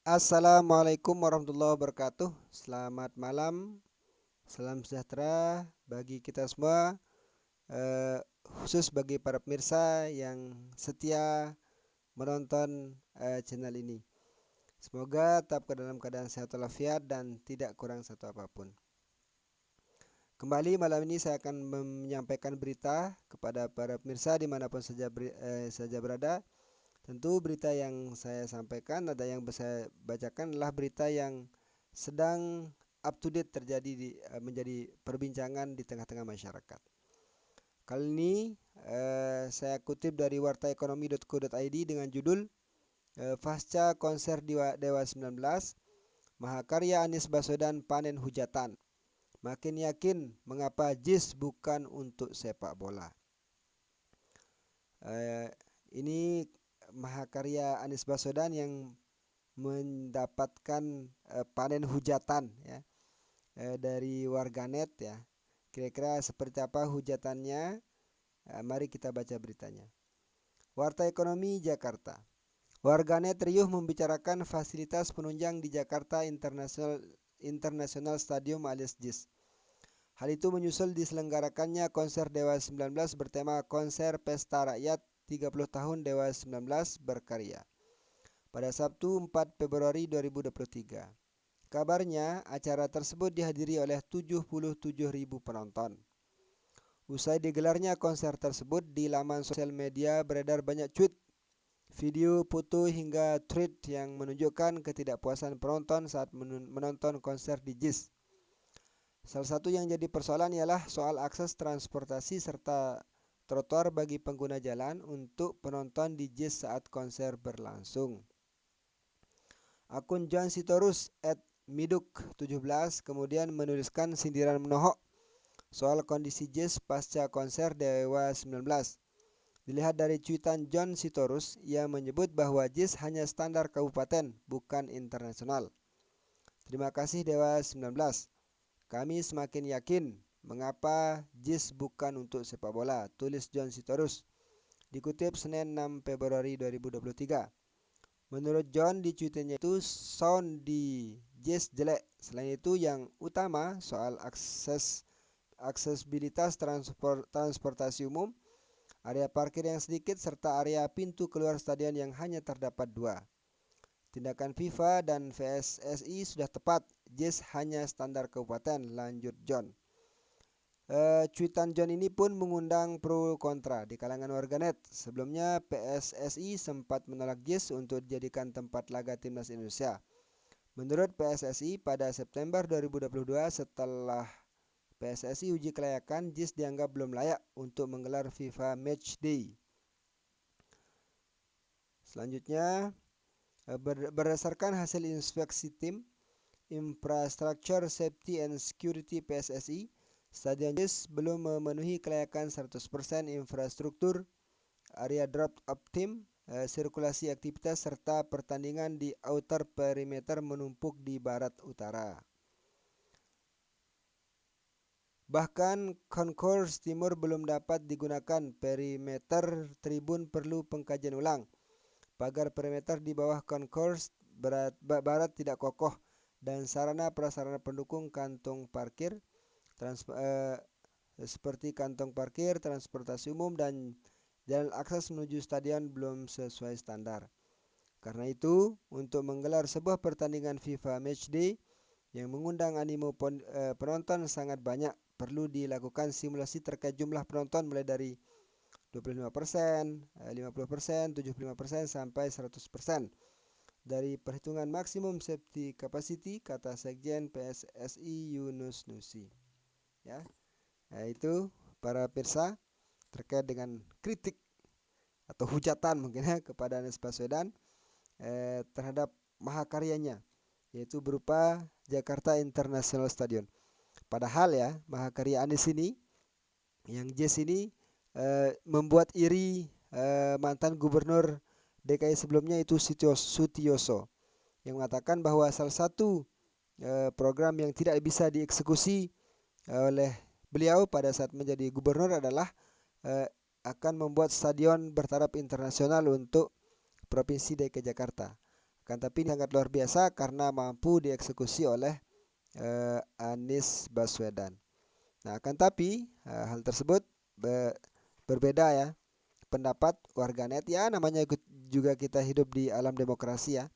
Assalamualaikum warahmatullahi wabarakatuh. Selamat malam, salam sejahtera bagi kita semua, khusus bagi para pemirsa yang setia menonton channel ini. Semoga tetap dalam keadaan sehat walafiat dan tidak kurang satu apapun. Kembali malam ini saya akan menyampaikan berita kepada para pemirsa dimanapun saja berada. Tentu berita yang saya sampaikan atau yang saya bacakan adalah berita yang sedang up to date menjadi perbincangan di tengah-tengah masyarakat. Kali ini saya kutip dari wartaekonomi.co.id dengan judul Pasca Konser Dewa 19, Mahakarya Anies Baswedan panen hujatan. Makin yakin mengapa JIS bukan untuk sepak bola. Ini Mahakarya Anies Baswedan yang mendapatkan panen hujatan ya dari warganet ya. Kira-kira seperti apa hujatannya? Mari kita baca beritanya. Warta Ekonomi Jakarta. Warganet riuh membicarakan fasilitas penunjang di Jakarta International Stadium alias JIS. Hal itu menyusul diselenggarakannya konser Dewa 19 bertema Konser Pesta Rakyat 30 tahun Dewa 19 berkarya pada Sabtu 4 Februari 2023. Kabarnya acara tersebut dihadiri oleh 77.000 penonton. Usai digelarnya konser tersebut, di laman sosial media beredar banyak tweet, video, foto hingga thread yang menunjukkan ketidakpuasan penonton saat menonton konser di JIS. Salah satu yang jadi persoalan ialah soal akses transportasi serta trotoar bagi pengguna jalan untuk penonton di JIS saat konser berlangsung. Akun John Sitorus @miduk17 kemudian menuliskan sindiran menohok soal kondisi JIS pasca konser Dewa 19. Dilihat dari cuitan John Sitorus, ia menyebut bahwa JIS hanya standar kabupaten, bukan internasional. Terima kasih Dewa 19. Kami semakin yakin mengapa JIS bukan untuk sepak bola, tulis John Sitorus. Dikutip Senin 6 Februari 2023. Menurut John, di tweetnya itu sound di JIS jelek. Selain itu yang utama soal aksesibilitas transportasi umum, area parkir yang sedikit serta area pintu keluar stadion yang hanya terdapat 2. Tindakan FIFA dan PSSI sudah tepat. JIS hanya standar kabupaten, lanjut John. Cuitan John ini pun mengundang pro kontra di kalangan warganet. Sebelumnya PSSI sempat menolak JIS untuk dijadikan tempat laga timnas Indonesia. Menurut PSSI, pada September 2022 setelah PSSI uji kelayakan, JIS dianggap belum layak untuk menggelar FIFA Matchday. Selanjutnya, berdasarkan hasil inspeksi tim Infrastructure Safety and Security PSSI, Stadion JIS belum memenuhi kelayakan 100% infrastruktur, area drop-off tim, sirkulasi aktivitas, serta pertandingan di outer perimeter menumpuk di barat utara. Bahkan concourse timur belum dapat digunakan, perimeter tribun perlu pengkajian ulang. Pagar perimeter di bawah concourse barat tidak kokoh dan sarana prasarana pendukung kantong parkir seperti kantong parkir, transportasi umum, dan jalan akses menuju stadion belum sesuai standar. Karena itu, untuk menggelar sebuah pertandingan FIFA Matchday yang mengundang animo penonton sangat banyak, perlu dilakukan simulasi terkait jumlah penonton mulai dari 25%, 50%, 75% sampai 100% dari perhitungan maksimum safety capacity, kata Sekjen PSSI Yunus Nusi. Ya, itu para pemirsa terkait dengan kritik atau hujatan mungkin ya kepada Anies Baswedan terhadap mahakaryanya, yaitu berupa Jakarta International Stadium. Padahal ya, mahakarya Anies ini yang JIS ini membuat iri mantan gubernur DKI sebelumnya itu Sutioso yang mengatakan bahwa salah satu program yang tidak bisa dieksekusi oleh beliau pada saat menjadi gubernur adalah akan membuat stadion bertaraf internasional untuk Provinsi DKI Jakarta. Kan tapi ini sangat luar biasa karena mampu dieksekusi oleh Anies Baswedan. Nah, kan tapi hal tersebut berbeda ya pendapat warganet ya, namanya juga kita hidup di alam demokrasi ya.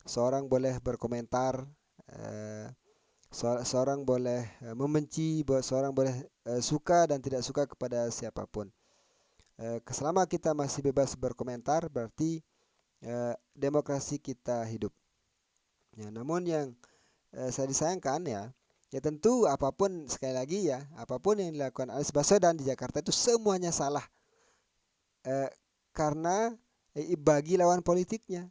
Seorang boleh berkomentar, eh, seorang boleh membenci, seorang boleh suka dan tidak suka kepada siapapun. Selama kita masih bebas berkomentar, berarti demokrasi kita hidup. Ya, namun yang saya disayangkan ya, ya tentu apapun sekali lagi ya, apapun yang dilakukan Anies Baswedan di Jakarta itu semuanya salah. Karena bagi lawan politiknya,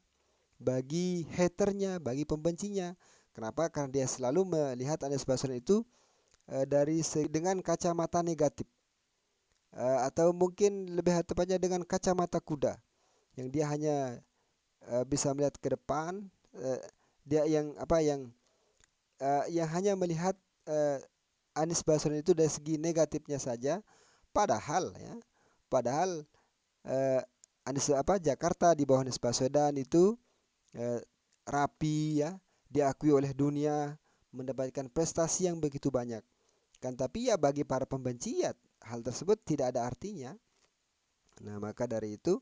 bagi haternya, bagi pembencinya. Kenapa? Karena dia selalu melihat Anies Baswedan itu dengan kacamata negatif, atau mungkin lebih tepatnya dengan kacamata kuda, yang dia hanya bisa melihat ke depan. Dia yang hanya melihat Anies Baswedan itu dari segi negatifnya saja, padahal ya, padahal Jakarta di bawah Anies Baswedan itu rapi ya, diakui oleh dunia, mendapatkan prestasi yang begitu banyak. Kan tapi ya bagi para pembenci ya hal tersebut tidak ada artinya. Nah, maka dari itu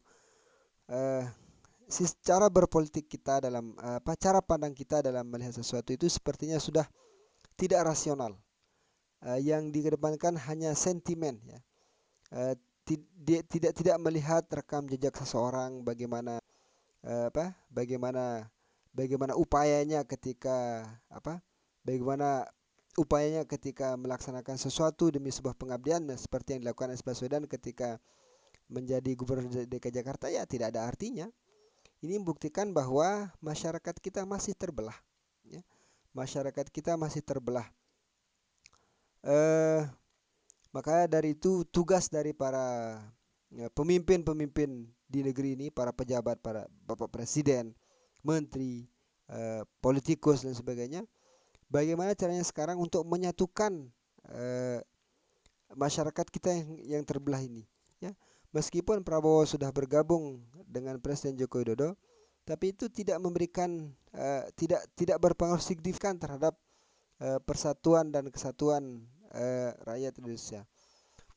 cara berpolitik kita dalam cara pandang kita dalam melihat sesuatu itu sepertinya sudah tidak rasional. Yang dikedepankan hanya sentimen ya. Tidak melihat rekam jejak seseorang, bagaimana upayanya ketika melaksanakan sesuatu demi sebuah pengabdian, seperti yang dilakukan Anies Baswedan ketika menjadi gubernur DKI Jakarta, ya tidak ada artinya. Ini membuktikan bahwa masyarakat kita masih terbelah ya. Masyarakat kita masih terbelah. Makanya dari itu tugas dari para pemimpin-pemimpin di negeri ini, para pejabat, para bapak presiden, menteri, politikus dan sebagainya, bagaimana caranya sekarang untuk menyatukan masyarakat kita yang terbelah ini ya. Meskipun Prabowo sudah bergabung dengan Presiden Joko Widodo, tapi itu tidak memberikan tidak berpengaruh signifikan terhadap persatuan dan kesatuan rakyat Indonesia.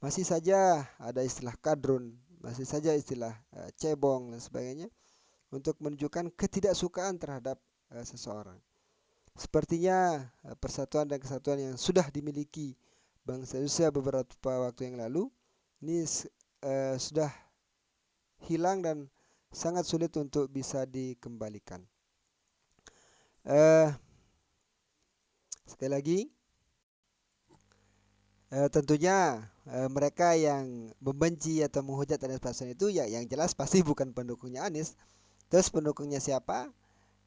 Masih saja ada istilah kadrun, masih saja istilah cebong dan sebagainya untuk menunjukkan ketidaksukaan terhadap seseorang. Sepertinya persatuan dan kesatuan yang sudah dimiliki bangsa Indonesia beberapa waktu yang lalu ini sudah hilang dan sangat sulit untuk bisa dikembalikan. Sekali lagi, tentunya mereka yang membenci atau menghujat Anies Baswedan itu ya yang jelas pasti bukan pendukungnya Anies. Terus pendukungnya siapa?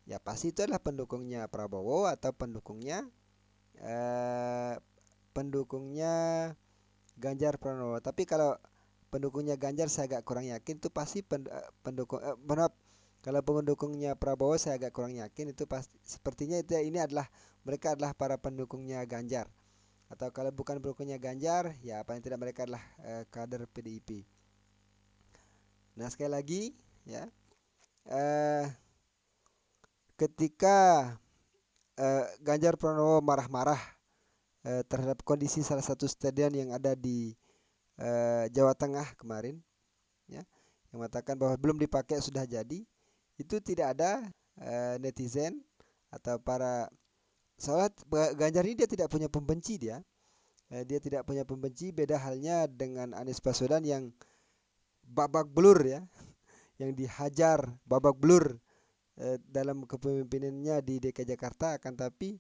Ya pasti itu adalah pendukungnya Prabowo atau pendukungnya Ganjar Pranowo. Tapi kalau pendukungnya Ganjar saya agak kurang yakin, itu pasti kalau pendukungnya Prabowo saya agak kurang yakin, itu pasti sepertinya mereka adalah para pendukungnya Ganjar. Atau kalau bukan pendukungnya Ganjar, ya paling tidak mereka adalah kader PDIP. Nah, sekali lagi ya, ketika Ganjar Pranowo marah-marah terhadap kondisi salah satu stadion yang ada di Jawa Tengah kemarin ya, yang mengatakan bahwa belum dipakai sudah jadi, itu tidak ada netizen atau soalnya Ganjar ini dia tidak punya pembenci, dia tidak punya pembenci. Beda halnya dengan Anies Baswedan yang babak belur ya, yang dihajar babak belur dalam kepemimpinannya di DKI Jakarta. Akan tapi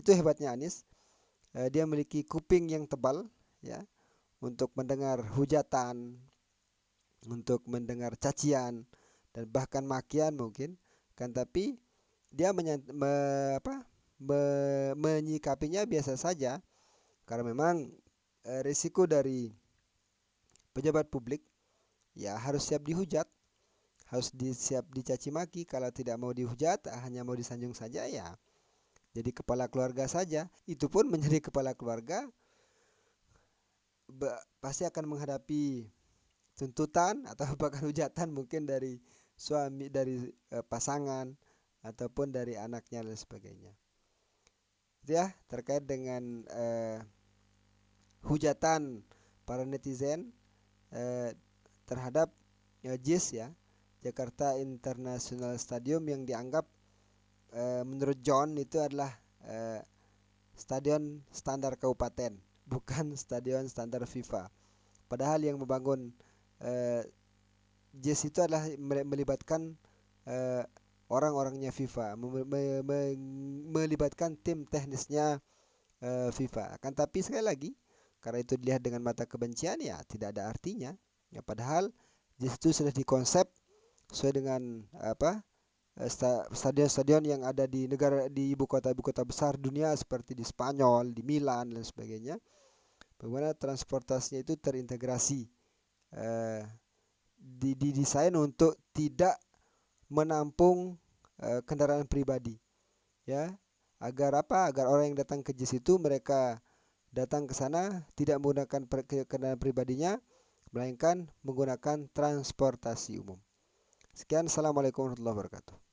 itu hebatnya Anies, dia memiliki kuping yang tebal ya, untuk mendengar hujatan, untuk mendengar cacian dan bahkan makian mungkin. Kan tapi dia menyikapinya biasa saja, karena memang risiko dari pejabat publik ya harus siap dihujat, harus siap dicaci maki. Kalau tidak mau dihujat, hanya mau disanjung saja, ya jadi kepala keluarga saja. Itu pun menjadi kepala keluarga pasti akan menghadapi tuntutan atau bahkan hujatan mungkin dari suami, dari pasangan ataupun dari anaknya dan sebagainya. Itu ya terkait dengan hujatan para netizen eh, terhadap JIS ya, Jakarta International Stadium, yang dianggap menurut John itu adalah eh, stadion standar kabupaten, bukan stadion standar FIFA. Padahal yang membangun eh, JIS itu adalah melibatkan eh, orang-orangnya FIFA, melibatkan tim teknisnya FIFA. Akan tapi sekali lagi, karena itu dilihat dengan mata kebencian, ya tidak ada artinya. Ya, padahal JIS itu sudah dikonsep sesuai dengan apa, stadion-stadion yang ada di negara, di ibu kota besar dunia seperti di Spanyol, di Milan dan sebagainya. Bagaimana transportasinya itu terintegrasi, eh, didesain untuk tidak menampung kendaraan pribadi, ya, agar apa? Agar orang yang datang ke JIS itu mereka datang ke sana tidak menggunakan kendaraan pribadinya, melainkan menggunakan transportasi umum. Sekian, assalamualaikum warahmatullahi wabarakatuh.